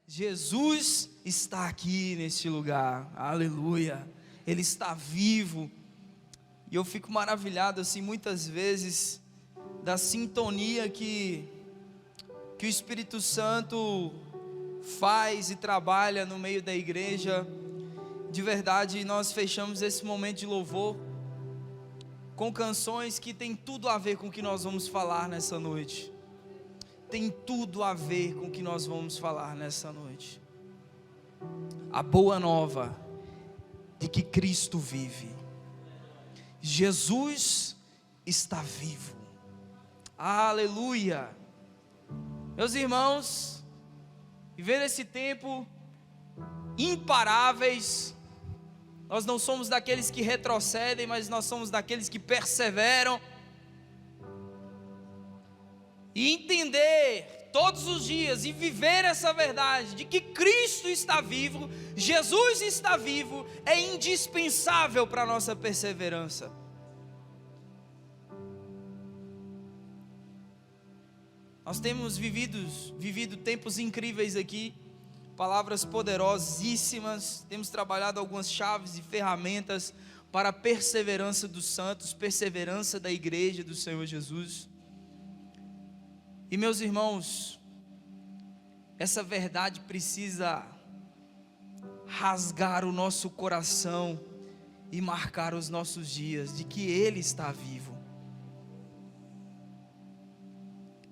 Jesus está aqui neste lugar, aleluia, Ele está vivo. E eu fico maravilhado assim muitas vezes da sintonia que o Espírito Santo faz e trabalha no meio da igreja. De verdade, nós fechamos esse momento de louvor com canções que tem tudo a ver com o que nós vamos falar nessa noite. Tem tudo a ver com o que nós vamos falar nessa noite. A boa nova de que Cristo vive. Jesus está vivo. Aleluia. Meus irmãos, viver esse tempo imparáveis, nós não somos daqueles que retrocedem, mas nós somos daqueles que perseveram. E entender todos os dias e viver essa verdade de que Cristo está vivo, Jesus está vivo, é indispensável para a nossa perseverança. Nós temos vivido tempos incríveis aqui, palavras poderosíssimas, temos trabalhado algumas chaves e ferramentas para a perseverança dos santos, perseverança da igreja do Senhor Jesus. E meus irmãos, essa verdade precisa rasgar o nosso coração e marcar os nossos dias de que Ele está vivo.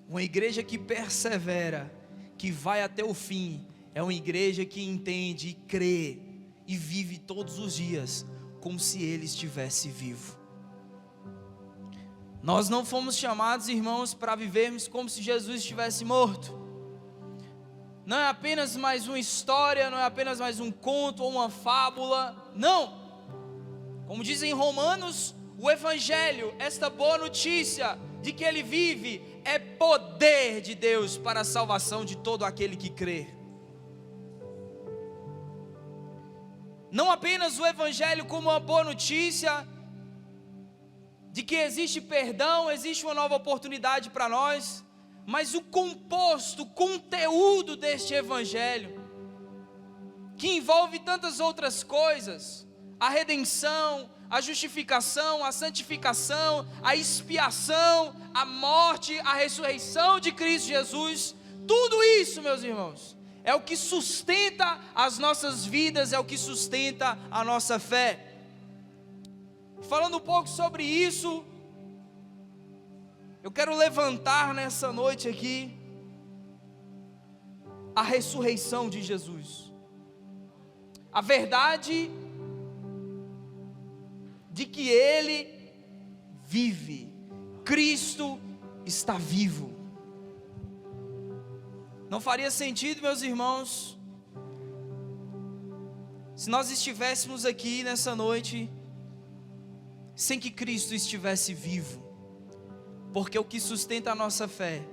Uma igreja que persevera, que vai até o fim, é uma igreja que entende e crê e vive todos os dias como se Ele estivesse vivo. Nós não fomos chamados, irmãos, para vivermos como se Jesus estivesse morto. Não é apenas mais uma história, não é apenas mais um conto ou uma fábula, não. Como dizem em Romanos, o Evangelho, esta boa notícia de que Ele vive, é poder de Deus para a salvação de todo aquele que crê. Não apenas o Evangelho como uma boa notícia de que existe perdão, existe uma nova oportunidade para nós, mas o composto, o conteúdo deste Evangelho, que envolve tantas outras coisas: a redenção, a justificação, a santificação, a expiação, a morte, a ressurreição de Cristo Jesus. Tudo isso, meus irmãos, é o que sustenta as nossas vidas, é o que sustenta a nossa fé. Falando um pouco sobre isso, eu quero levantar nessa noite aqui a ressurreição de Jesus, a verdade de que Ele vive, Cristo está vivo. Não faria sentido, meus irmãos, se nós estivéssemos aqui nessa noite sem que Cristo estivesse vivo, porque o que sustenta a nossa fé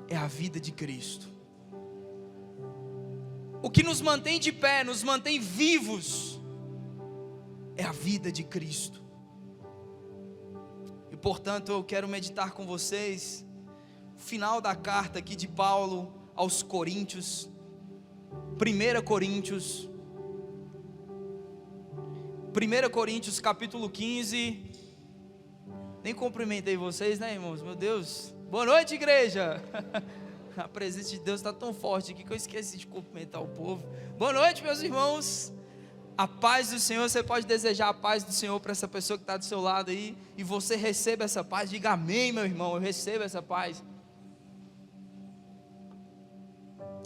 é a vida de Cristo. O que nos mantém de pé, nos mantém vivos, é a vida de Cristo. E portanto eu quero meditar com vocês o final da carta aqui de Paulo aos Coríntios, 1 Coríntios capítulo 15. Nem cumprimentei vocês, né, irmãos? Meu Deus, boa noite, igreja. A presença de Deus está tão forte aqui que eu esqueci de cumprimentar o povo. Boa noite, meus irmãos. A paz do Senhor. Você pode desejar a paz do Senhor para essa pessoa que está do seu lado aí, e você receba essa paz. Diga amém, meu irmão, eu recebo essa paz.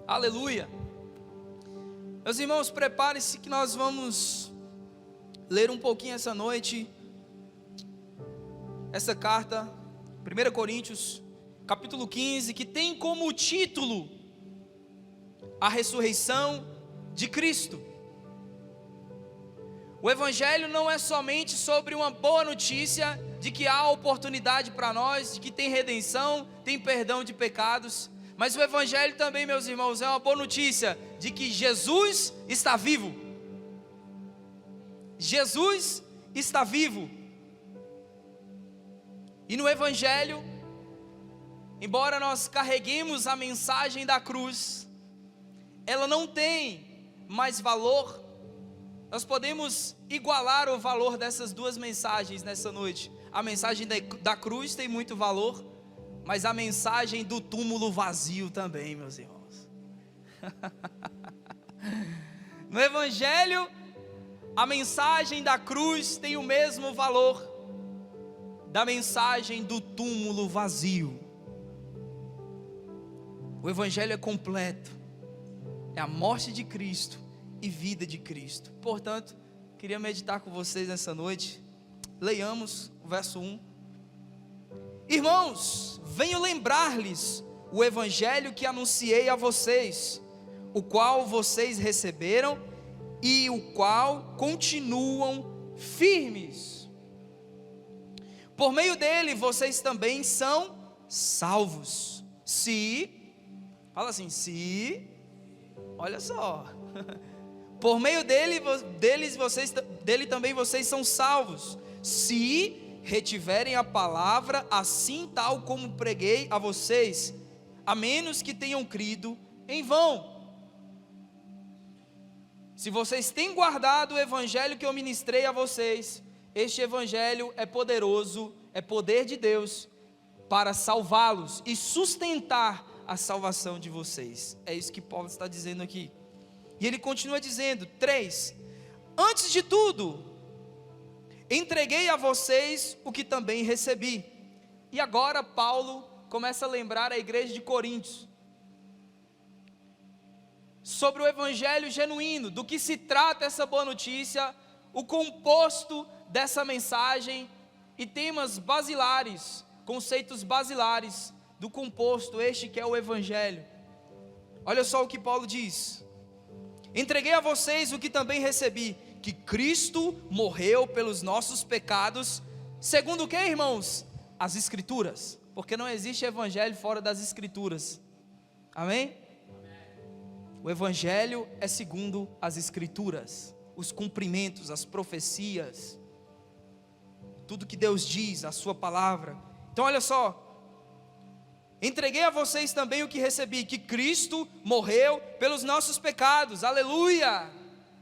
Aleluia. Meus irmãos, preparem-se que nós vamos ler um pouquinho essa noite essa carta, 1 Coríntios capítulo 15, que tem como título a ressurreição de Cristo. O Evangelho não é somente sobre uma boa notícia de que há oportunidade para nós, de que tem redenção, tem perdão de pecados, mas o Evangelho também, meus irmãos, é uma boa notícia de que Jesus está vivo. Jesus está vivo. E no Evangelho, embora nós carreguemos a mensagem da cruz, ela não tem mais valor. Nós podemos igualar o valor dessas duas mensagens nessa noite. A mensagem da cruz tem muito valor, mas a mensagem do túmulo vazio também, meus irmãos. No Evangelho, a mensagem da cruz tem o mesmo valor da mensagem do túmulo vazio. O Evangelho é completo, é a morte de Cristo e vida de Cristo. Portanto, queria meditar com vocês nessa noite. Leiamos o verso 1. Irmãos, venho lembrar-lhes o Evangelho que anunciei a vocês, o qual vocês receberam e o qual continuam firmes. Por meio dele vocês também são salvos. Fala assim, olha só. Por meio dele também vocês são salvos, se retiverem a palavra, assim tal como preguei a vocês, a menos que tenham crido em vão. Se vocês têm guardado o evangelho que eu ministrei a vocês, este evangelho é poderoso, é poder de Deus para salvá-los e sustentar a salvação de vocês. É isso que Paulo está dizendo aqui. E ele continua dizendo, 3, antes de tudo, entreguei a vocês o que também recebi. E agora Paulo começa a lembrar a igreja de Coríntios sobre o evangelho genuíno, do que se trata essa boa notícia, o composto dessa mensagem e temas basilares, conceitos basilares do composto, este que é o evangelho. Olha só o que Paulo diz: entreguei a vocês o que também recebi, que Cristo morreu pelos nossos pecados, segundo o que, irmãos? As Escrituras, porque não existe evangelho fora das Escrituras, amém? O evangelho é segundo as Escrituras, os cumprimentos, as profecias, tudo que Deus diz, a sua palavra. Então olha só, entreguei a vocês também o que recebi, que Cristo morreu pelos nossos pecados, aleluia,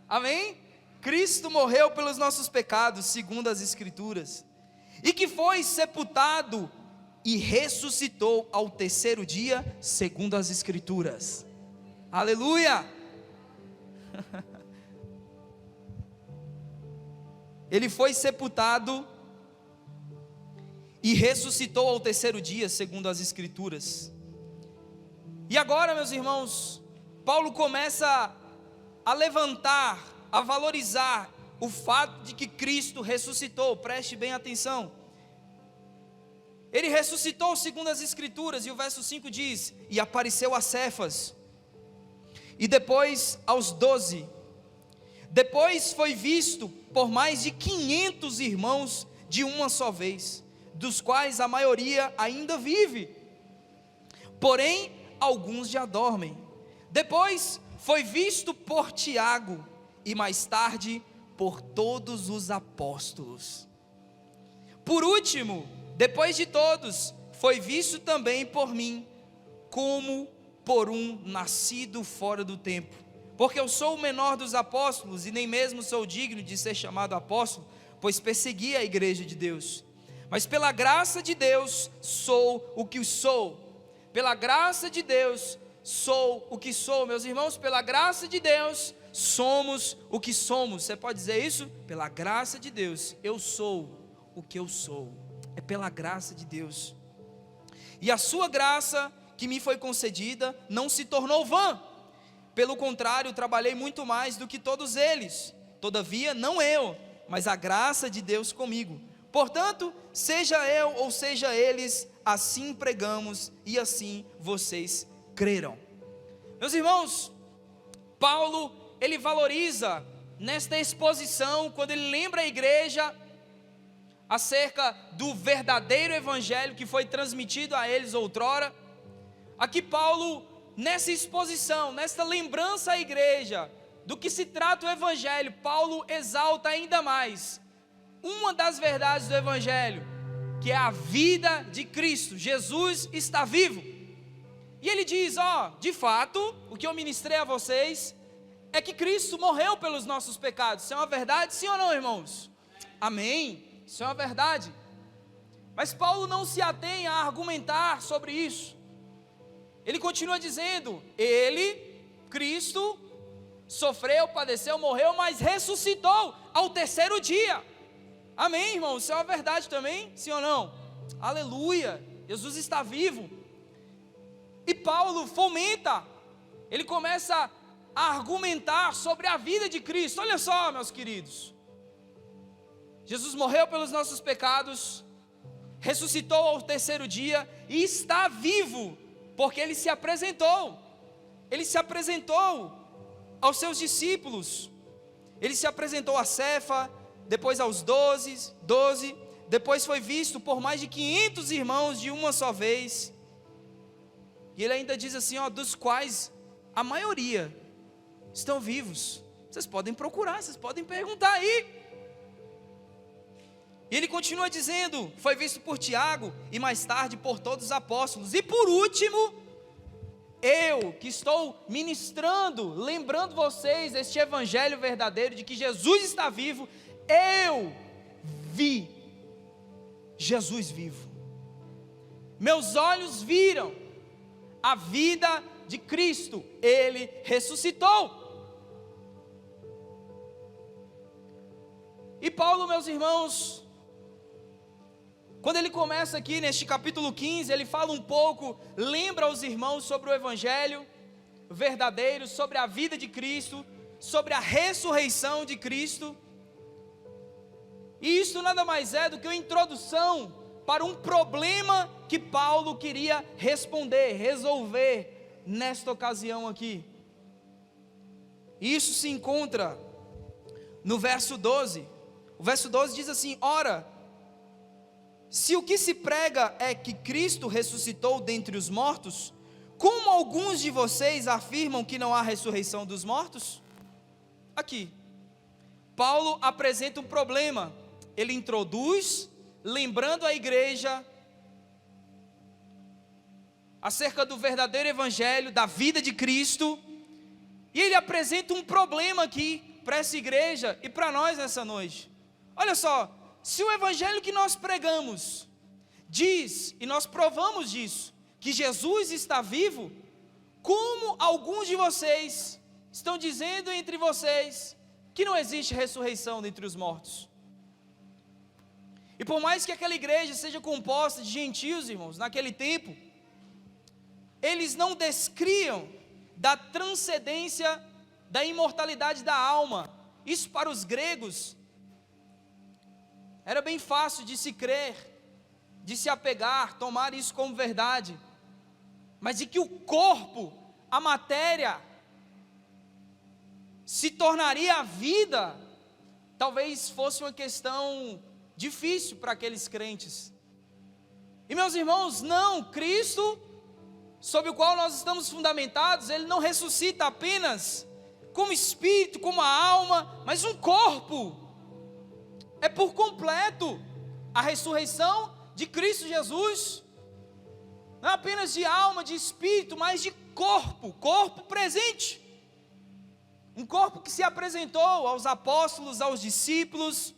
amém? Cristo morreu pelos nossos pecados, segundo as Escrituras, e que foi sepultado e ressuscitou ao terceiro dia, segundo as Escrituras, aleluia. Ele foi sepultado e ressuscitou ao terceiro dia, segundo as Escrituras. E agora, meus irmãos, Paulo começa a levantar, a valorizar o fato de que Cristo ressuscitou. Preste bem atenção. Ele ressuscitou segundo as Escrituras, e o verso 5 diz: e apareceu a Cefas, e depois aos 12, depois foi visto por mais de 500 irmãos de uma só vez, dos quais a maioria ainda vive, porém alguns já dormem. Depois foi visto por Tiago, e mais tarde por todos os apóstolos. Por último, depois de todos, foi visto também por mim, como por um nascido fora do tempo, porque eu sou o menor dos apóstolos, e nem mesmo sou digno de ser chamado apóstolo, pois persegui a igreja de Deus. Mas pela graça de Deus sou o que sou. Pela graça de Deus sou o que sou, meus irmãos. Pela graça de Deus somos o que somos. Você pode dizer isso? Pela graça de Deus eu sou o que eu sou. É pela graça de Deus. E a sua graça que me foi concedida não se tornou vã. Pelo contrário, trabalhei muito mais do que todos eles. Todavia, não eu, mas a graça de Deus comigo. Portanto, seja eu ou seja eles, assim pregamos e assim vocês creram. Meus irmãos, Paulo, ele valoriza nesta exposição, quando ele lembra a igreja acerca do verdadeiro evangelho que foi transmitido a eles outrora. Aqui Paulo, nessa exposição, nesta lembrança à igreja do que se trata o evangelho, Paulo exalta ainda mais uma das verdades do evangelho, que é a vida de Cristo. Jesus está vivo. E ele diz, de fato, o que eu ministrei a vocês é que Cristo morreu pelos nossos pecados. Isso é uma verdade, sim ou não, irmãos? Amém. Isso é uma verdade. Mas Paulo não se atém a argumentar sobre isso. Ele continua dizendo, Cristo, sofreu, padeceu, morreu, mas ressuscitou ao terceiro dia. Amém, irmãos? Isso é uma verdade também, sim ou não? Aleluia, Jesus está vivo. E Paulo fomenta, ele começa a argumentar sobre a vida de Cristo. Olha só, meus queridos, Jesus morreu pelos nossos pecados, ressuscitou ao terceiro dia e está vivo, porque ele se apresentou aos seus discípulos, ele se apresentou a Cefa, depois aos 12, depois foi visto por mais de 500 irmãos de uma só vez, e ele ainda diz assim, dos quais a maioria estão vivos. Vocês podem procurar, vocês podem perguntar aí. E ele continua dizendo, foi visto por Tiago, e mais tarde por todos os apóstolos, e por último, eu que estou ministrando, lembrando vocês este evangelho verdadeiro, de que Jesus está vivo, eu vi Jesus vivo, meus olhos viram a vida de Cristo, ele ressuscitou. E Paulo, meus irmãos, quando ele começa aqui neste capítulo 15, ele fala um pouco, lembra aos irmãos sobre o evangelho verdadeiro, sobre a vida de Cristo, sobre a ressurreição de Cristo. E isso nada mais é do que uma introdução para um problema que Paulo queria resolver nesta ocasião aqui. E isso se encontra no verso 12. O verso 12 diz assim: ora, se o que se prega é que Cristo ressuscitou dentre os mortos, como alguns de vocês afirmam que não há ressurreição dos mortos? Aqui, Paulo apresenta um problema. Ele introduz, lembrando a igreja acerca do verdadeiro evangelho, da vida de Cristo, e ele apresenta um problema aqui para essa igreja e para nós nessa noite. Olha só, se o evangelho que nós pregamos diz, e nós provamos disso, que Jesus está vivo, como alguns de vocês estão dizendo entre vocês que não existe ressurreição dentre os mortos? E por mais que aquela igreja seja composta de gentios, irmãos, naquele tempo, eles não descriam da transcendência da imortalidade da alma. Isso para os gregos era bem fácil de se crer, de se apegar, tomar isso como verdade. Mas de que o corpo, a matéria, se tornaria a vida, talvez fosse uma questão difícil para aqueles crentes. E meus irmãos, não, Cristo, sobre o qual nós estamos fundamentados, ele não ressuscita apenas como espírito, como a alma, mas um corpo. É por completo a ressurreição de Cristo Jesus, não apenas de alma, de espírito, mas de corpo presente. Um corpo que se apresentou aos apóstolos, aos discípulos.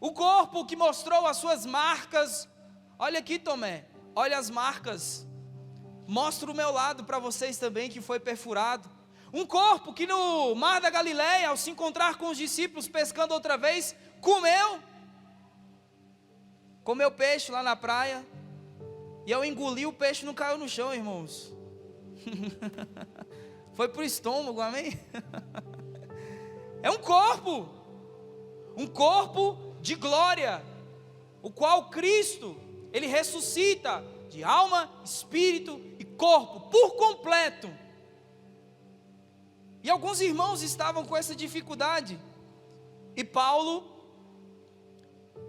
O corpo que mostrou as suas marcas. Olha aqui, Tomé, olha as marcas. Mostro o meu lado para vocês também, que foi perfurado. Um corpo que no mar da Galileia, ao se encontrar com os discípulos pescando outra vez, comeu peixe lá na praia, e ao engolir o peixe não caiu no chão, irmãos. Foi para o estômago, amém? É um corpo de glória, o qual Cristo, ele ressuscita de alma, espírito e corpo, por completo. E alguns irmãos estavam com essa dificuldade, e Paulo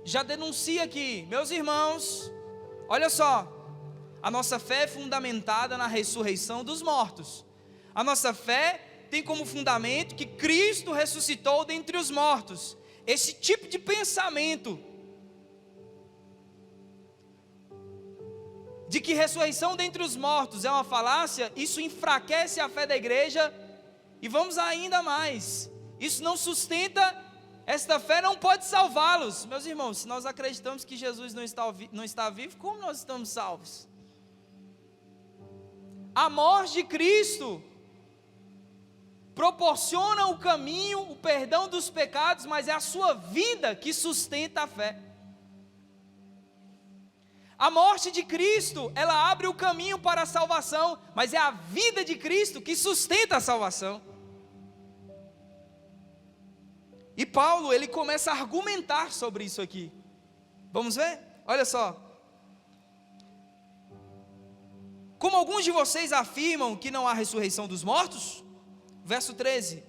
já denuncia aqui: meus irmãos, olha só, a nossa fé é fundamentada na ressurreição dos mortos. A nossa fé tem como fundamento que Cristo ressuscitou dentre os mortos. Esse tipo de pensamento de que ressurreição dentre os mortos é uma falácia, isso enfraquece a fé da igreja, e vamos ainda mais, isso não sustenta, esta fé não pode salvá-los. Meus irmãos, se nós acreditamos que Jesus não está vivo, como nós estamos salvos? A morte de Cristo proporciona o caminho, o perdão dos pecados, mas é a sua vida que sustenta a fé. A morte de Cristo, ela abre o caminho para a salvação, mas é a vida de Cristo que sustenta a salvação. E Paulo, ele começa a argumentar sobre isso aqui. Vamos ver? Olha só. Como alguns de vocês afirmam que não há ressurreição dos mortos? Verso 13.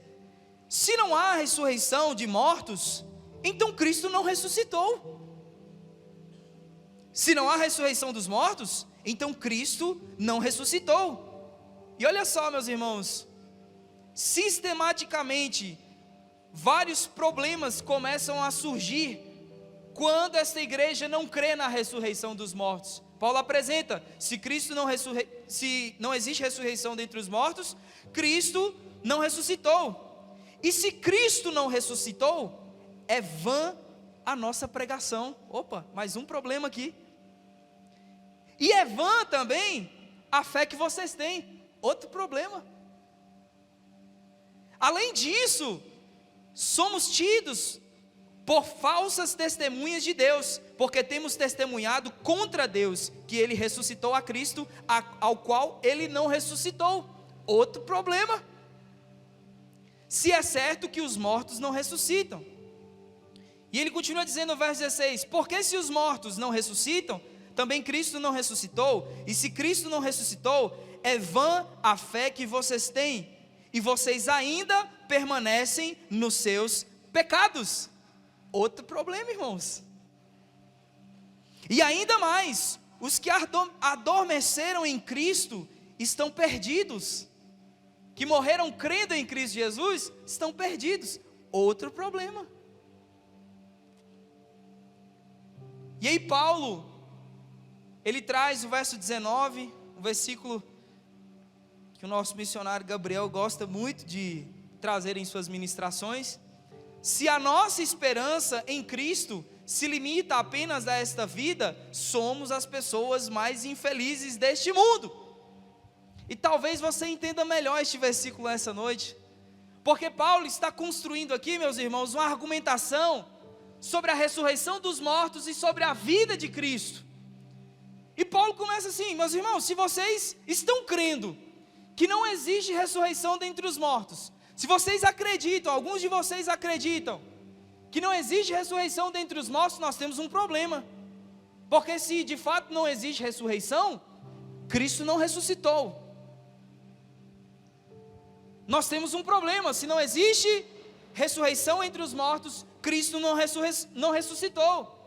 Se não há ressurreição de mortos, então Cristo não ressuscitou. Se não há ressurreição dos mortos, então Cristo não ressuscitou. E olha só, meus irmãos, sistematicamente, vários problemas começam a surgir quando esta igreja não crê na ressurreição dos mortos. Paulo apresenta, se não existe ressurreição dentre os mortos, Cristo não ressuscitou. E se Cristo não ressuscitou, é vã a nossa pregação. Opa, mais um problema aqui. E é vã também a fé que vocês têm. Outro problema. Além disso, somos tidos por falsas testemunhas de Deus, porque temos testemunhado contra Deus, que Ele ressuscitou a Cristo, ao qual Ele não ressuscitou. Outro problema. Se é certo que os mortos não ressuscitam. E ele continua dizendo no verso 16, porque se os mortos não ressuscitam, também Cristo não ressuscitou, e se Cristo não ressuscitou, é vã a fé que vocês têm, e vocês ainda permanecem nos seus pecados. Outro problema, irmãos. E ainda mais, os que adormeceram em Cristo estão perdidos, que morreram crendo em Cristo Jesus, estão perdidos. Outro problema. E aí Paulo, ele traz o verso 19, um versículo que o nosso missionário Gabriel gosta muito de trazer em suas ministrações. Se a nossa esperança em Cristo se limita apenas a esta vida, somos as pessoas mais infelizes deste mundo. E talvez você entenda melhor este versículo essa noite, porque Paulo está construindo aqui, meus irmãos, uma argumentação sobre a ressurreição dos mortos e sobre a vida de Cristo. E Paulo começa assim, meus irmãos, se vocês estão crendo que não existe ressurreição dentre os mortos, se vocês acreditam, alguns de vocês acreditam, que não existe ressurreição dentre os mortos, nós temos um problema. Porque se de fato não existe ressurreição, Cristo não ressuscitou. Nós temos um problema, se não existe ressurreição entre os mortos, Cristo não ressuscitou.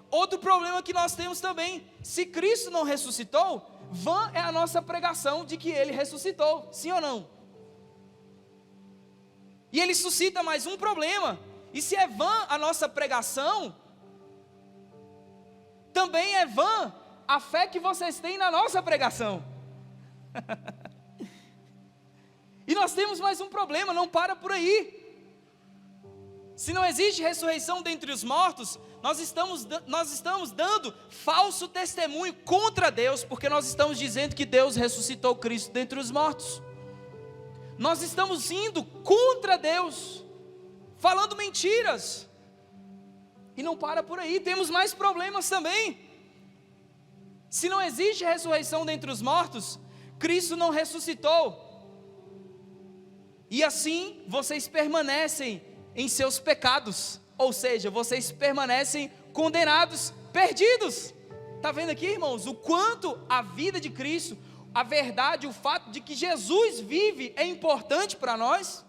Outro problema que nós temos também, se Cristo não ressuscitou, vã é a nossa pregação de que Ele ressuscitou, sim ou não? E ele suscita mais um problema, e se é vã a nossa pregação, também é vã a fé que vocês têm na nossa pregação. E nós temos mais um problema, não para por aí. Se não existe ressurreição dentre os mortos, nós estamos dando falso testemunho contra Deus, porque nós estamos dizendo que Deus ressuscitou Cristo dentre os mortos. Nós estamos indo contra Deus, falando mentiras. E não para por aí, temos mais problemas também. Se não existe ressurreição dentre os mortos, Cristo não ressuscitou. E assim vocês permanecem em seus pecados, ou seja, vocês permanecem condenados, perdidos. Está vendo aqui, irmãos, o quanto a vida de Cristo, a verdade, o fato de que Jesus vive é importante para nós?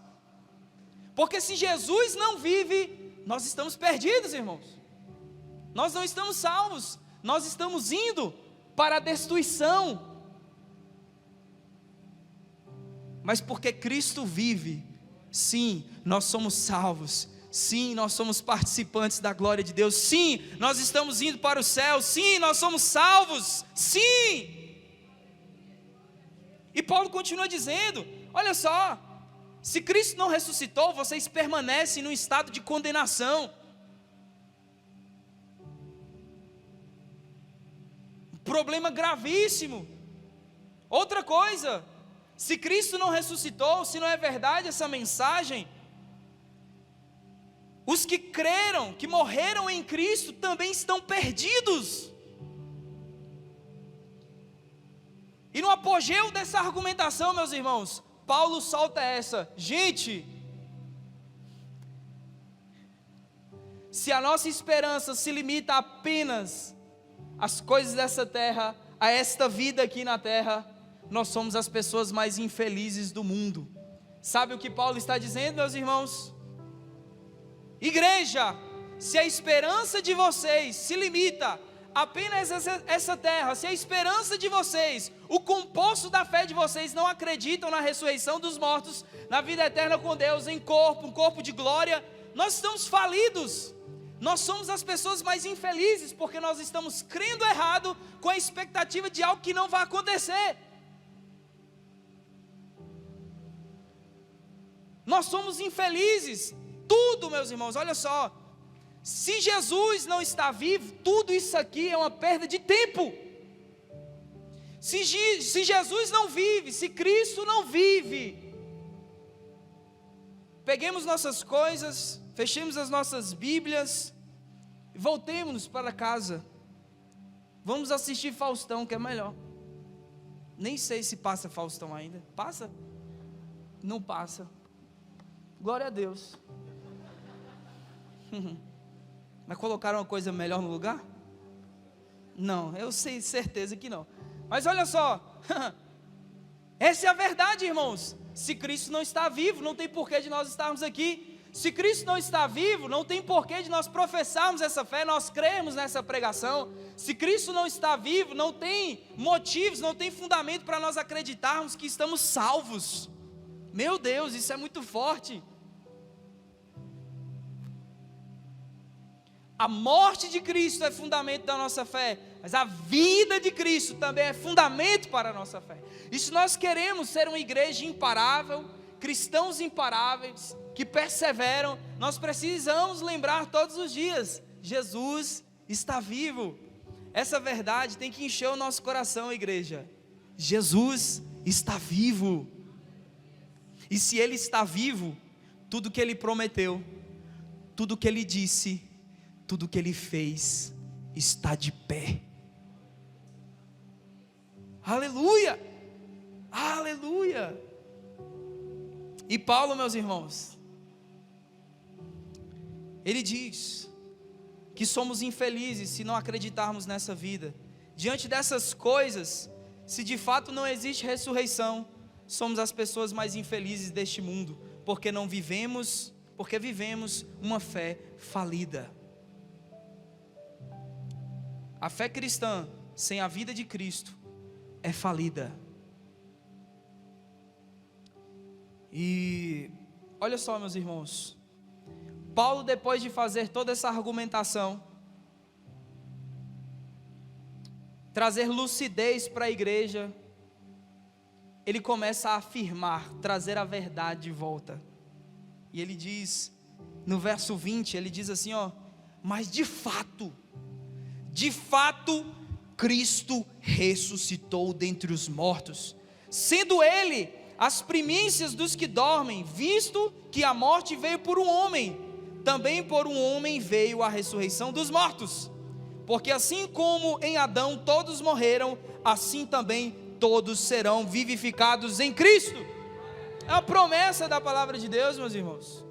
Porque se Jesus não vive, nós estamos perdidos, irmãos. Nós não estamos salvos, nós estamos indo para a destruição. Mas porque Cristo vive, sim, nós somos salvos. Sim, nós somos participantes da glória de Deus. Sim, nós estamos indo para o céu. Sim, nós somos salvos. Sim. E Paulo continua dizendo: olha só, se Cristo não ressuscitou, vocês permanecem num estado de condenação. Problema gravíssimo. Outra coisa, se Cristo não ressuscitou, se não é verdade essa mensagem, os que creram, que morreram em Cristo, também estão perdidos. E no apogeu dessa argumentação, meus irmãos, Paulo solta essa: gente, se a nossa esperança se limita apenas às coisas dessa terra, a esta vida aqui na terra, nós somos as pessoas mais infelizes do mundo. Sabe o que Paulo está dizendo, meus irmãos? Igreja, se a esperança de vocês se limita apenas essa terra, se a esperança de vocês, o composto da fé de vocês, não acreditam na ressurreição dos mortos, na vida eterna com Deus, em corpo, um corpo de glória, nós estamos falidos. Nós somos as pessoas mais infelizes, porque nós estamos crendo errado, com a expectativa de algo que não vai acontecer. Nós somos infelizes. Tudo, meus irmãos, olha só, se Jesus não está vivo, tudo isso aqui é uma perda de tempo. Se Jesus não vive, se Cristo não vive, peguemos nossas coisas, fechemos as nossas Bíblias, e voltemos para casa. Vamos assistir Faustão, que é melhor. Nem sei se passa Faustão ainda. Passa? Não passa. Glória a Deus. Mas colocaram uma coisa melhor no lugar? Não, eu sei certeza que não. Mas olha só, essa é a verdade, irmãos. Se Cristo não está vivo, não tem porquê de nós estarmos aqui. Se Cristo não está vivo, não tem porquê de nós professarmos essa fé, nós cremos nessa pregação. Se Cristo não está vivo, não tem motivos, não tem fundamento para nós acreditarmos que estamos salvos. Meu Deus, isso é muito forte. A morte de Cristo é fundamento da nossa fé, mas a vida de Cristo também é fundamento para a nossa fé. E se nós queremos ser uma igreja imparável, cristãos imparáveis, que perseveram, nós precisamos lembrar todos os dias: Jesus está vivo. Essa verdade tem que encher o nosso coração, igreja. Jesus está vivo. E se Ele está vivo, tudo que Ele prometeu, tudo que Ele disse, tudo que Ele fez, está de pé. Aleluia! Aleluia! E Paulo, meus irmãos, ele diz que somos infelizes se não acreditarmos nessa vida. Diante dessas coisas, se de fato não existe ressurreição, somos as pessoas mais infelizes deste mundo, porque vivemos uma fé falida. A fé cristã sem a vida de Cristo é falida. E olha só, meus irmãos, Paulo, depois de fazer toda essa argumentação, trazer lucidez para a igreja, ele começa a afirmar, trazer a verdade de volta. E ele diz, no verso 20, ele diz assim, mas de fato, Cristo ressuscitou dentre os mortos, sendo Ele as primícias dos que dormem, visto que a morte veio por um homem, também por um homem veio a ressurreição dos mortos. Porque assim como em Adão todos morreram, assim também todos serão vivificados em Cristo. É a promessa da palavra de Deus, meus irmãos.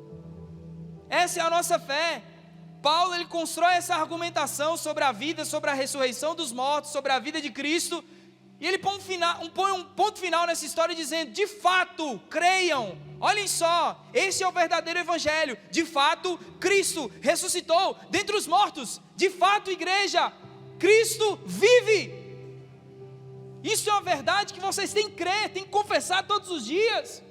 Essa é a nossa fé. Paulo, ele constrói essa argumentação sobre a vida, sobre a ressurreição dos mortos, sobre a vida de Cristo, e ele põe um ponto final nessa história dizendo, de fato, creiam, olhem só, esse é o verdadeiro evangelho, de fato, Cristo ressuscitou dentre os mortos, de fato, igreja, Cristo vive. Isso é uma verdade que vocês têm que crer, têm que confessar todos os dias.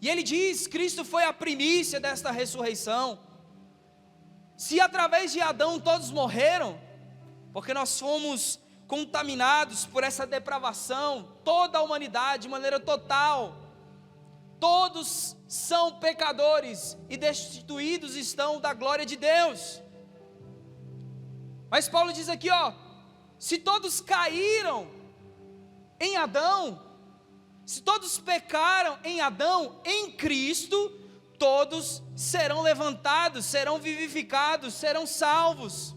E ele diz, Cristo foi a primícia desta ressurreição. Se através de Adão todos morreram, porque nós fomos contaminados por essa depravação, toda a humanidade de maneira total. Todos são pecadores e destituídos estão da glória de Deus. Mas Paulo diz aqui, se todos caíram em Adão, se todos pecaram em Adão, em Cristo, todos serão levantados, serão vivificados, serão salvos.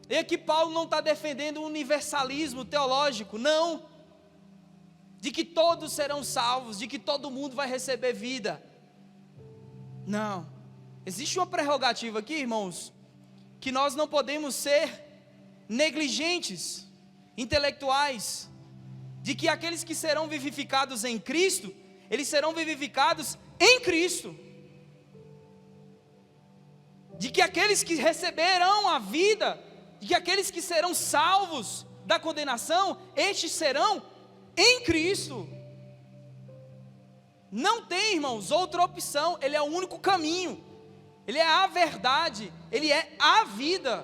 E aqui Paulo não está defendendo o universalismo teológico, não, de que todos serão salvos, de que todo mundo vai receber vida. Não, existe uma prerrogativa aqui, irmãos, que nós não podemos ser negligentes, intelectuais, de que aqueles que serão vivificados em Cristo, eles serão vivificados em Cristo, de que aqueles que receberão a vida, de que aqueles que serão salvos da condenação, estes serão em Cristo. Não tem, irmãos, outra opção. Ele é o único caminho, Ele é a verdade, Ele é a vida.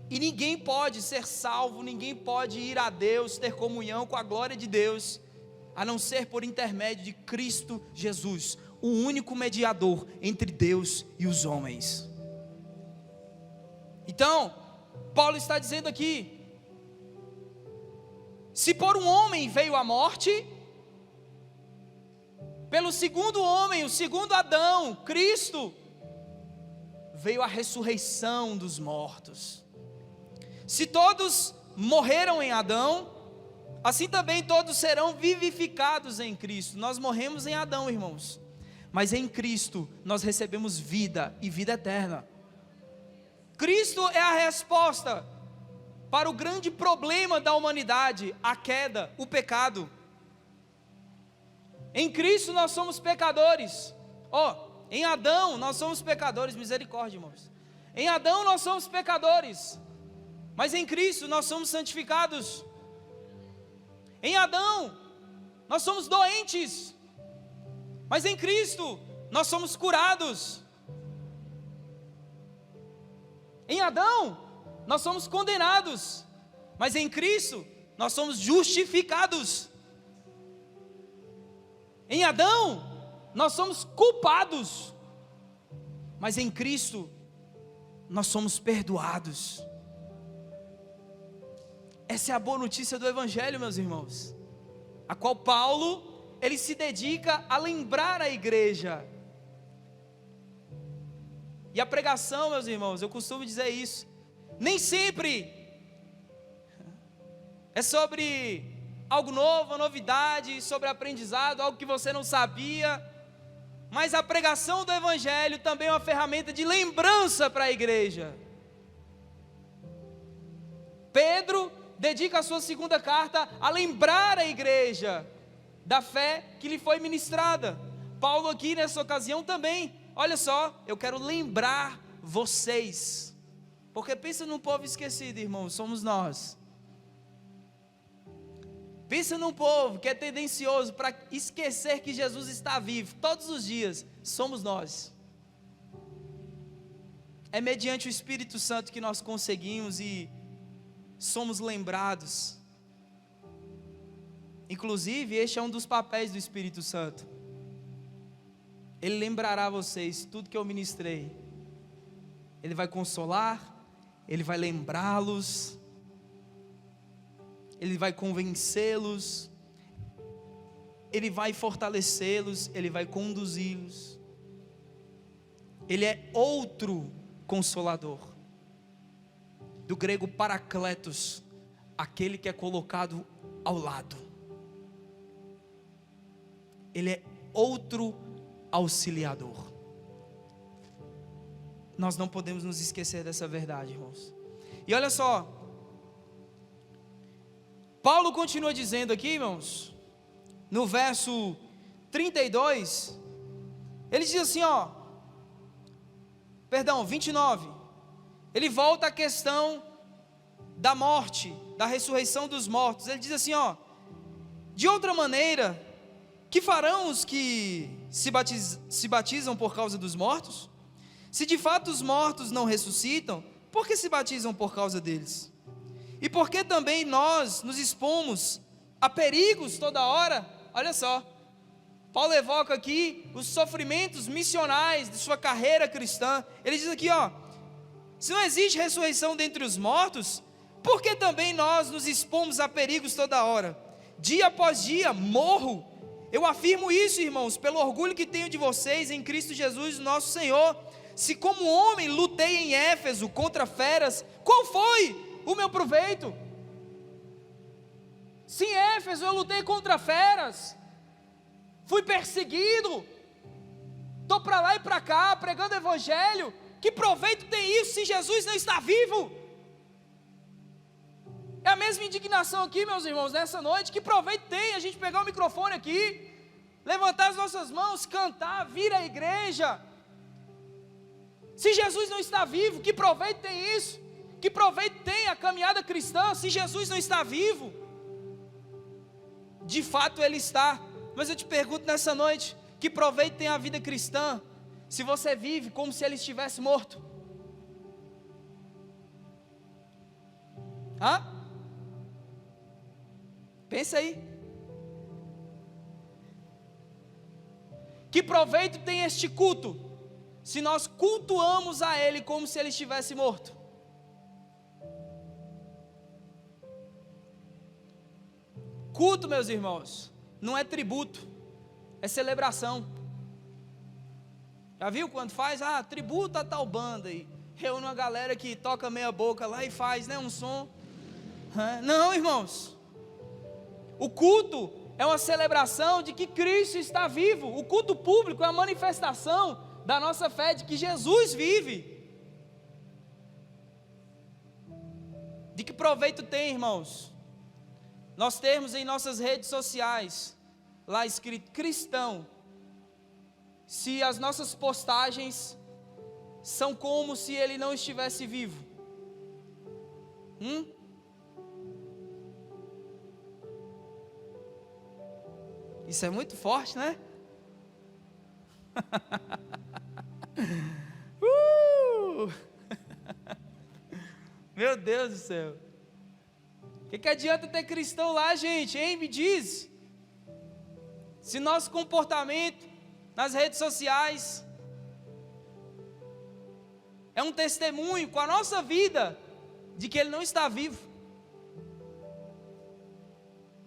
E ninguém pode ser salvo, ninguém pode ir a Deus, ter comunhão com a glória de Deus, a não ser por intermédio de Cristo Jesus, o único mediador entre Deus e os homens. Então, Paulo está dizendo aqui, se por um homem veio a morte, pelo segundo homem, o segundo Adão, Cristo, veio a ressurreição dos mortos. Se todos morreram em Adão, assim também todos serão vivificados em Cristo. Nós morremos em Adão, irmãos, mas em Cristo nós recebemos vida e vida eterna. Cristo é a resposta para o grande problema da humanidade, a queda, o pecado. Em Cristo nós somos pecadores. Em Adão nós somos pecadores, misericórdia, irmãos. Em Adão nós somos pecadores, mas em Cristo nós somos santificados. Em Adão nós somos doentes, mas em Cristo nós somos curados. Em Adão nós somos condenados, mas em Cristo nós somos justificados. Em Adão nós somos culpados, mas em Cristo nós somos perdoados. Essa é a boa notícia do Evangelho, meus irmãos, a qual Paulo, ele se dedica a lembrar a igreja. E a pregação, meus irmãos, eu costumo dizer isso, nem sempre é sobre algo novo, uma novidade, sobre aprendizado, algo que você não sabia, mas a pregação do Evangelho também é uma ferramenta de lembrança para a igreja. Pedro dedica a sua segunda carta a lembrar a igreja da fé que lhe foi ministrada. Paulo aqui nessa ocasião também, olha só, eu quero lembrar vocês, porque pensa num povo esquecido, irmãos, somos nós. Pensa num povo que é tendencioso para esquecer que Jesus está vivo todos os dias, somos nós. É mediante o Espírito Santo que nós conseguimos e somos lembrados. Inclusive, este é um dos papéis do Espírito Santo. Ele lembrará vocês tudo que eu ministrei. Ele vai consolar, ele vai lembrá-los, ele vai convencê-los, ele vai fortalecê-los, ele vai conduzi-los. Ele é outro consolador. Do grego parakletos, aquele que é colocado ao lado. Ele é outro auxiliador. Nós não podemos nos esquecer dessa verdade, irmãos. E olha só, Paulo continua dizendo aqui, irmãos, no verso 32, ele diz assim, 29, ele volta à questão da morte, da ressurreição dos mortos. Ele diz assim, de outra maneira, que farão os que se batizam por causa dos mortos? Se de fato os mortos não ressuscitam, por que se batizam por causa deles? E por que também nós nos expomos a perigos toda hora? Olha só, Paulo evoca aqui os sofrimentos missionais de sua carreira cristã. Ele diz aqui, ó: se não existe ressurreição dentre os mortos, por que também nós nos expomos a perigos toda hora? Dia após dia morro. Eu afirmo isso, irmãos, pelo orgulho que tenho de vocês em Cristo Jesus, nosso Senhor. Se como homem lutei em Éfeso contra feras, qual foi o meu proveito? Se em Éfeso eu lutei contra feras, fui perseguido, estou para lá e para cá pregando o evangelho, que proveito tem isso se Jesus não está vivo? É a mesma indignação aqui, meus irmãos, nessa noite. Que proveito tem a gente pegar o microfone aqui, levantar as nossas mãos, cantar, vir à igreja, se Jesus não está vivo? Que proveito tem isso? Que proveito tem a caminhada cristã se Jesus não está vivo? De fato Ele está, mas eu te pergunto nessa noite: que proveito tem a vida cristã se você vive como se Ele estivesse morto? Pensa aí. Que proveito tem este culto se nós cultuamos a Ele como se Ele estivesse morto? Culto, meus irmãos, não é tributo, é celebração. Já viu quando faz? Tributo a tal banda, e reúne uma galera que toca meia boca lá e faz, né, um som. Não, irmãos, o culto é uma celebração de que Cristo está vivo. O culto público é a manifestação da nossa fé de que Jesus vive. De que proveito tem, irmãos, nós termos em nossas redes sociais lá escrito cristão, se as nossas postagens são como se Ele não estivesse vivo? Isso é muito forte, né? Meu Deus do céu. O que adianta ter cristão lá, gente, hein? Me diz. Se nosso comportamento nas redes sociais é um testemunho com a nossa vida de que Ele não está vivo,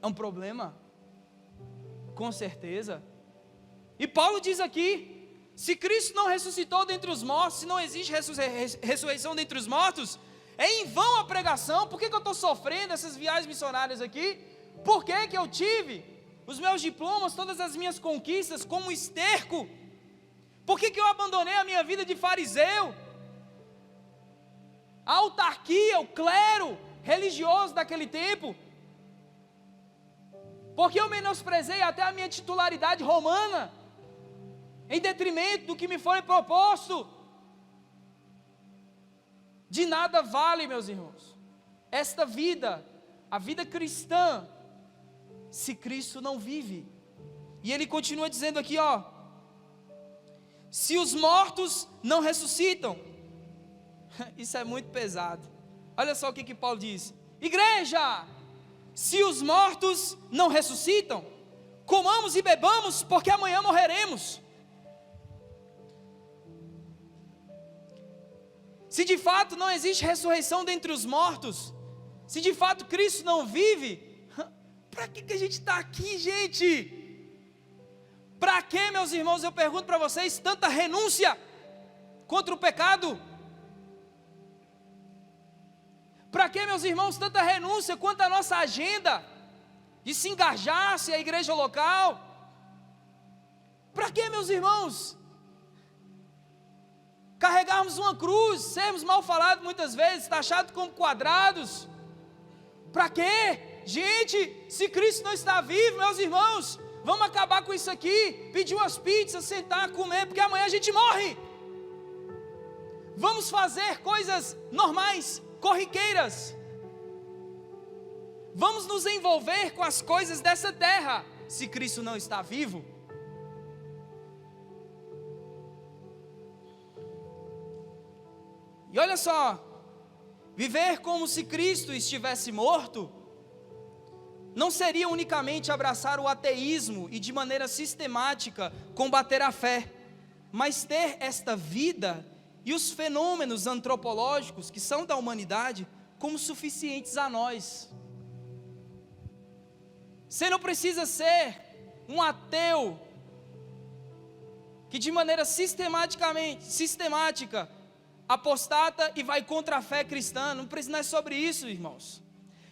é um problema, com certeza. E Paulo diz aqui: se Cristo não ressuscitou dentre os mortos, se não existe ressurreição dentre os mortos, é em vão a pregação. Por que eu estou sofrendo essas viagens missionárias aqui? Por que eu tive os meus diplomas, todas as minhas conquistas como esterco? Por que eu abandonei a minha vida de fariseu? A autarquia, o clero religioso daquele tempo? Porque eu menosprezei até a minha titularidade romana, em detrimento do que me foi proposto? De nada vale, meus irmãos, esta vida, a vida cristã, se Cristo não vive. E ele continua dizendo aqui, ó: se os mortos não ressuscitam. Isso é muito pesado. Olha só o que Paulo diz: igreja, se os mortos não ressuscitam, comamos e bebamos, porque amanhã morreremos. Se de fato não existe ressurreição dentre os mortos, se de fato Cristo não vive, para que a gente está aqui, gente? Para que, meus irmãos, eu pergunto para vocês, tanta renúncia contra o pecado? Para que, meus irmãos, tanta renúncia quanto à nossa agenda de se engajar-se à igreja local? Para que, meus irmãos, carregarmos uma cruz, sermos mal falados muitas vezes, taxados como quadrados? Para quê? Gente, se Cristo não está vivo, meus irmãos, vamos acabar com isso aqui, pedir umas pizzas, sentar, comer, porque amanhã a gente morre. Vamos fazer coisas normais, corriqueiras. Vamos nos envolver com as coisas dessa terra, se Cristo não está vivo. E olha só, Viver como se Cristo estivesse morto não seria unicamente abraçar o ateísmo e de maneira sistemática combater a fé, mas ter esta vida e os fenômenos antropológicos que são da humanidade como suficientes a nós. Você não precisa ser um ateu que de maneira sistemática apostata e vai contra a fé cristã. Não é sobre isso, irmãos.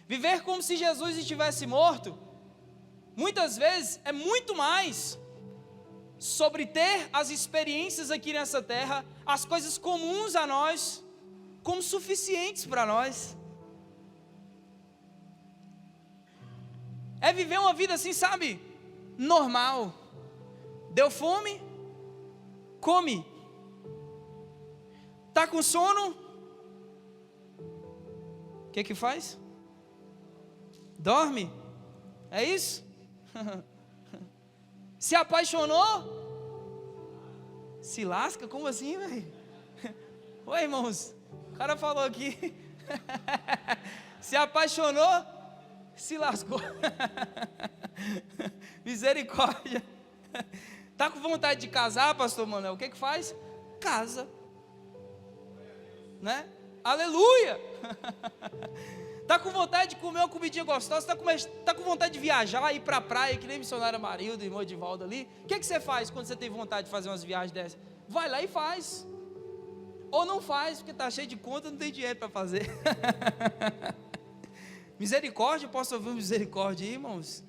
Viver como se Jesus estivesse morto, muitas vezes é muito mais sobre ter as experiências aqui nessa terra, as coisas comuns a nós, como suficientes para nós. É viver uma vida assim, sabe, normal. Deu fome? Come. Tá com sono? O que faz? Dorme? É isso? Se apaixonou? Se lasca? Como assim, velho? Oi, irmãos, o cara falou aqui. Se apaixonou? Se lascou. Misericórdia. Tá com vontade de casar, pastor Manuel? O que faz? Casa. Né? Aleluia. Tá com vontade de comer uma comidinha gostosa? Tá com vontade de viajar, ir para a praia, que nem missionária Marilda e irmão Edivaldo ali? O que você faz quando você tem vontade de fazer umas viagens dessas? Vai lá e faz. Ou não faz, porque tá cheio de conta, não tem dinheiro para fazer. Misericórdia, posso ouvir misericórdia aí, irmãos?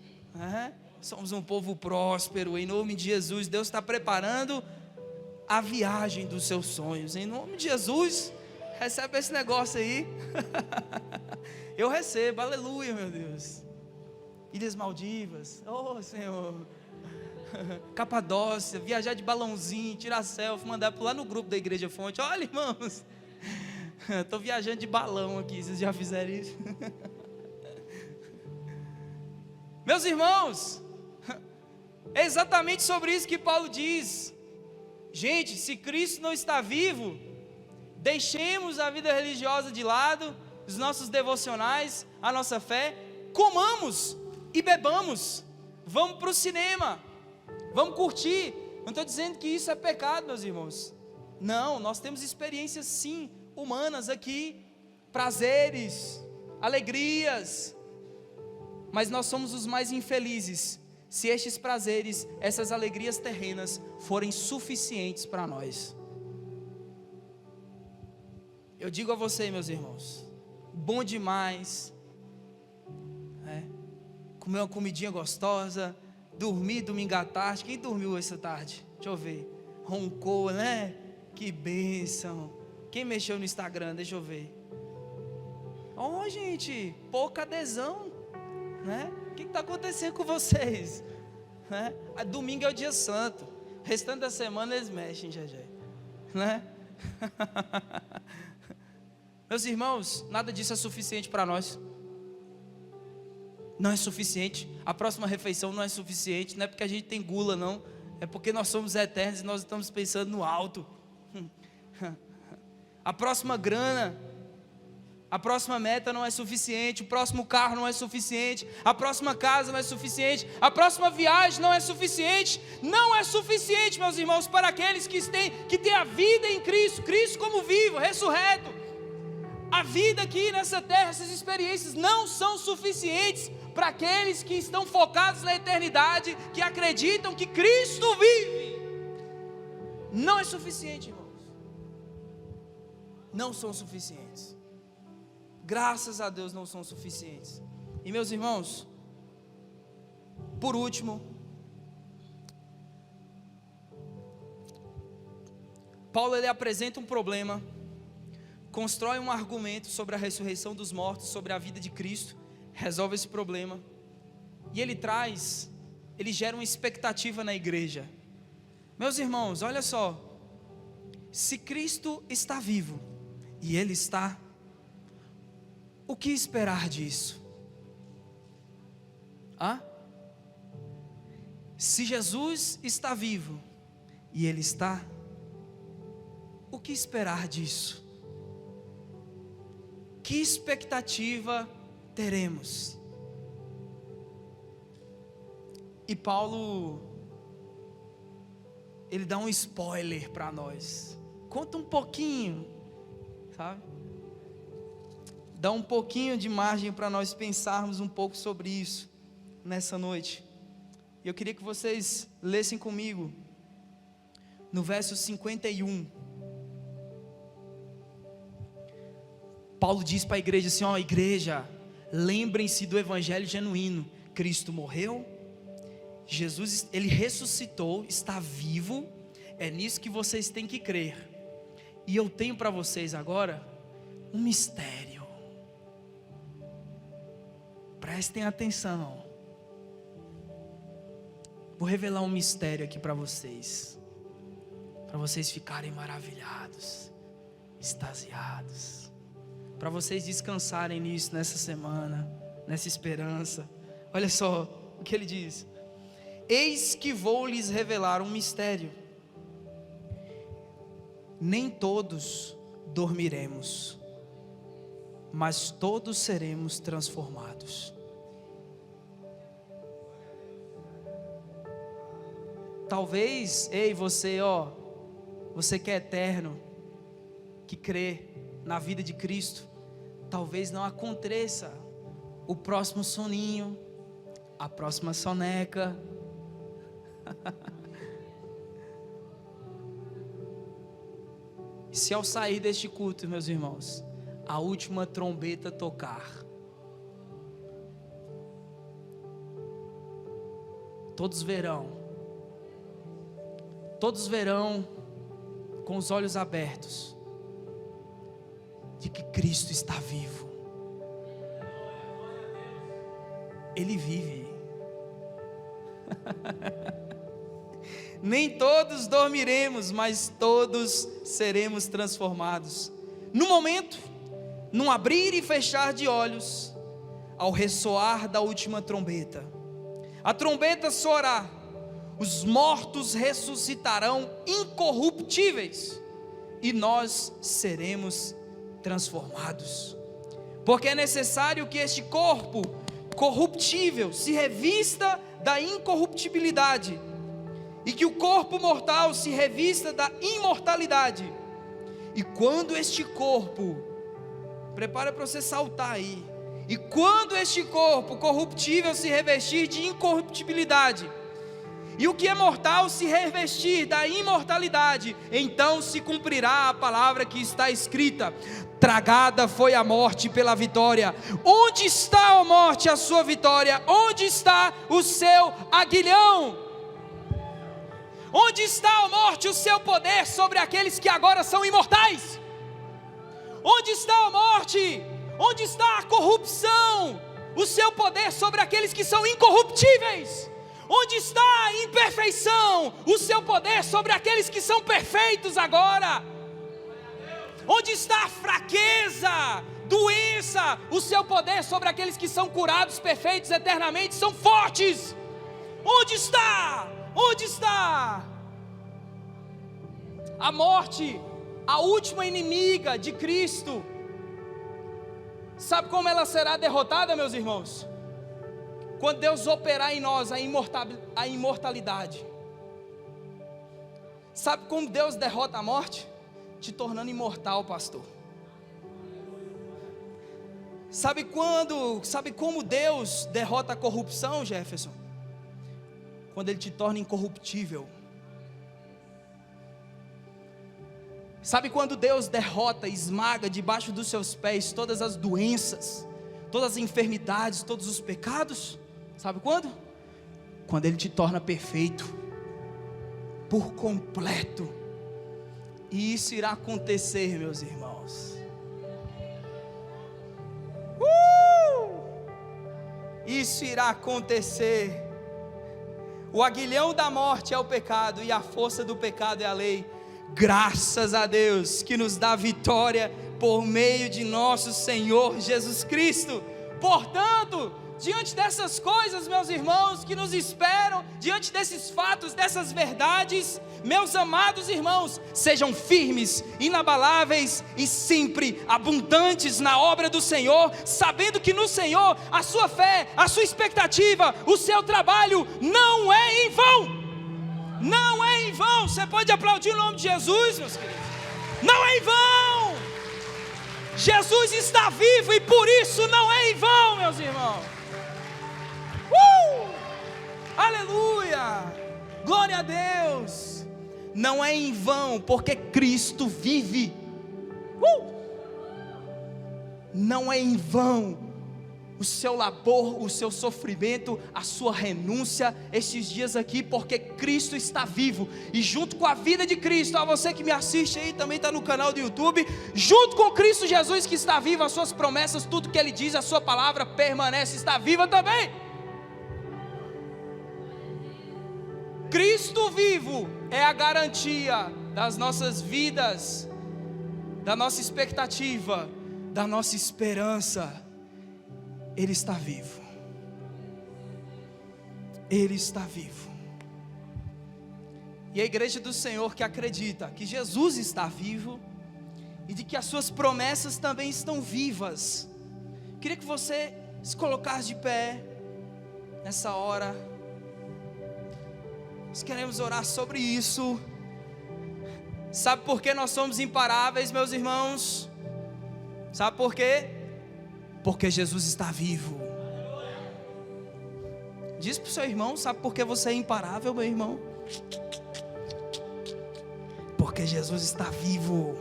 Somos um povo próspero, em nome de Jesus. Deus está preparando a viagem dos seus sonhos, em nome de Jesus. Recebe esse negócio aí. Eu recebo, aleluia, meu Deus. Ilhas Maldivas, oh Senhor. Capadócia, viajar de balãozinho, tirar selfie, mandar lá no grupo da Igreja Fonte. Olha, irmãos, estou viajando de balão aqui, vocês já fizeram isso? Meus irmãos, é exatamente sobre isso que Paulo diz. Gente, se Cristo não está vivo, deixemos a vida religiosa de lado, os nossos devocionais, a nossa fé, comamos e bebamos, vamos para o cinema, vamos curtir. Não estou dizendo que isso é pecado, meus irmãos. Não, nós temos experiências sim, humanas aqui, prazeres, alegrias, mas nós somos os mais infelizes se estes prazeres, essas alegrias terrenas forem suficientes para nós. Eu digo a você, meus irmãos, bom demais, comer uma comidinha gostosa, dormir domingo à tarde. Quem dormiu essa tarde? Deixa eu ver. Roncou, né? Que bênção. Quem mexeu no Instagram? Deixa eu ver. Oh, gente, pouca adesão, né? O que está acontecendo com vocês? Domingo é o dia santo, o restante da semana eles mexem, já, né? Meus irmãos, nada disso é suficiente para nós. Não é suficiente. A próxima refeição não é suficiente. Não é porque a gente tem gula, não. É porque nós somos eternos e nós estamos pensando no alto. A próxima grana, a próxima meta não é suficiente. O próximo carro não é suficiente. A próxima casa não é suficiente. A próxima viagem não é suficiente. Não é suficiente, meus irmãos, para aqueles que têm a vida em Cristo. Cristo como vivo, ressurreto. A vida aqui nessa terra, essas experiências não são suficientes para aqueles que estão focados na eternidade, que acreditam que Cristo vive. Não é suficiente, irmãos. Não são suficientes. Graças a Deus não são suficientes. E meus irmãos, por último, Paulo ele apresenta um problema, constrói um argumento sobre a ressurreição dos mortos, sobre a vida de Cristo, resolve esse problema, e ele gera uma expectativa na igreja. Meus irmãos, olha só, se Cristo está vivo, e Ele está, o que esperar disso? Se Jesus está vivo, e Ele está, o que esperar disso? que expectativa teremos? E Paulo, ele dá um spoiler para nós. Conta um pouquinho, sabe? Dá um pouquinho de margem para nós pensarmos um pouco sobre isso nessa noite. E eu queria que vocês lessem comigo no verso 51. Paulo diz para a igreja assim: ó, igreja, lembrem-se do evangelho genuíno. Cristo morreu, Jesus, ele ressuscitou, está vivo. É nisso que vocês têm que crer. E eu tenho para vocês agora um mistério. Prestem atenção. Vou revelar um mistério aqui para vocês ficarem maravilhados, extasiados, para vocês descansarem nisso nessa semana, nessa esperança. Olha só o que ele diz: eis que vou lhes revelar um mistério. Nem todos dormiremos, mas todos seremos transformados. Talvez, ei você, ó, você que é eterno, que crê na vida de Cristo, talvez não aconteça o próximo soninho, a próxima soneca. Se ao sair deste culto, meus irmãos, a última trombeta tocar, todos verão com os olhos abertos, de que Cristo está vivo. Ele vive. Nem todos dormiremos, mas todos seremos transformados. No momento, num abrir e fechar de olhos, ao ressoar da última trombeta. A trombeta soará, os mortos ressuscitarão incorruptíveis, e nós seremos transformados. Porque é necessário que este corpo corruptível se revista da incorruptibilidade, e que o corpo mortal se revista da imortalidade. E quando este corpo, prepara para você saltar aí, e quando este corpo corruptível se revestir de incorruptibilidade, e o que é mortal se revestir da imortalidade, então se cumprirá a palavra que está escrita: tragada foi a morte pela vitória. Onde está, ó morte, a sua vitória? Onde está o seu aguilhão? Onde está, ó morte, o seu poder sobre aqueles que agora são imortais? Onde está, ó morte? Onde está a corrupção? O seu poder sobre aqueles que são incorruptíveis? Onde está a imperfeição? O seu poder sobre aqueles que são perfeitos agora? Onde está a fraqueza, doença? O seu poder sobre aqueles que são curados, perfeitos eternamente, são fortes? Onde está? Onde está? A morte, a última inimiga de Cristo, sabe como ela será derrotada, meus irmãos? Quando Deus operar em nós a imortalidade. Sabe como Deus derrota a morte? Te tornando imortal, pastor. Sabe como Deus derrota a corrupção, Jefferson? Quando Ele te torna incorruptível. Sabe quando Deus derrota, esmaga debaixo dos seus pés todas as doenças, todas as enfermidades, todos os pecados? Sabe quando? Quando Ele te torna perfeito, por completo. E isso irá acontecer, meus irmãos. Isso irá acontecer. O aguilhão da morte é o pecado, e a força do pecado é a lei. Graças a Deus que nos dá vitória por meio de nosso Senhor Jesus Cristo. Portanto, diante dessas coisas, meus irmãos, que nos esperam entenderam? Diante desses fatos, dessas verdades, meus amados irmãos, sejam firmes, inabaláveis e sempre abundantes na obra do Senhor, sabendo que no Senhor a sua fé, a sua expectativa, o seu trabalho não é em vão. Não é em vão. Você pode aplaudir o nome de Jesus, meus queridos? Não é em vão. Jesus está vivo e por isso não é em vão, meus irmãos. Aleluia! Glória a Deus! Não é em vão, porque Cristo vive. Não é em vão o seu labor, o seu sofrimento, a sua renúncia estes dias aqui, porque Cristo está vivo, e junto com a vida de Cristo, a você que me assiste aí, também está no canal do YouTube, junto com Cristo Jesus que está vivo, as suas promessas, tudo que Ele diz, a sua palavra permanece, está viva também. Cristo vivo é a garantia das nossas vidas, da nossa expectativa, da nossa esperança. Ele está vivo. Ele está vivo. E a igreja do Senhor que acredita que Jesus está vivo e de que as suas promessas também estão vivas, queria que você se colocasse de pé nessa hora. Nós queremos orar sobre isso. Sabe por que nós somos imparáveis, meus irmãos? Sabe por quê? Porque Jesus está vivo. Diz para o seu irmão: sabe por que você é imparável, meu irmão? Porque Jesus está vivo.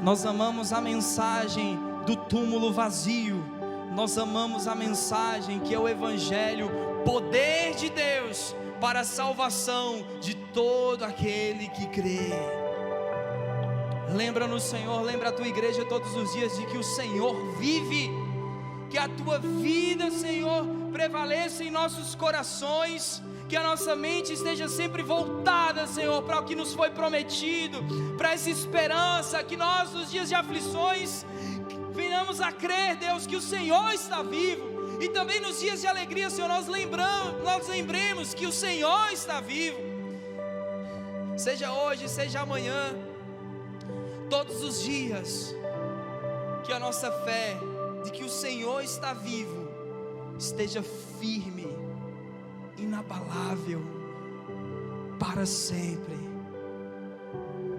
Nós amamos a mensagem do túmulo vazio. Nós amamos a mensagem que é o Evangelho, poder de Deus para a salvação de todo aquele que crê. Lembra-nos, Senhor, lembra a tua igreja todos os dias de que o Senhor vive, que a tua vida, Senhor, prevaleça em nossos corações, que a nossa mente esteja sempre voltada, Senhor, para o que nos foi prometido, para essa esperança, que nós nos dias de aflições venhamos a crer, Deus, que o Senhor está vivo, e também nos dias de alegria, Senhor, nós lembremos que o Senhor está vivo, seja hoje, seja amanhã, todos os dias, que a nossa fé de que o Senhor está vivo esteja firme, inabalável, para sempre,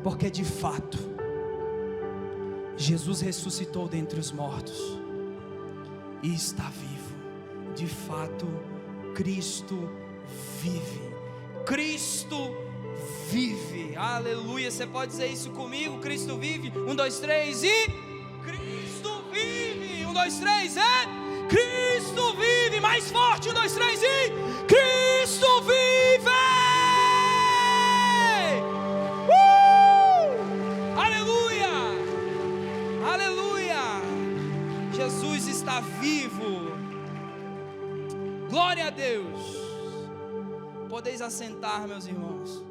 porque de fato, Jesus ressuscitou dentre os mortos, e está vivo, de fato, Cristo vive, Cristo vive, aleluia, você pode dizer isso comigo? Cristo vive, 1, 2, 3 e... Cristo vive, 1, 2, 3 e... Cristo vive, mais forte, 1, 2, 3 e... Cristo vive! Aleluia! Aleluia! Jesus está vivo. Glória a Deus. Podeis assentar, meus irmãos.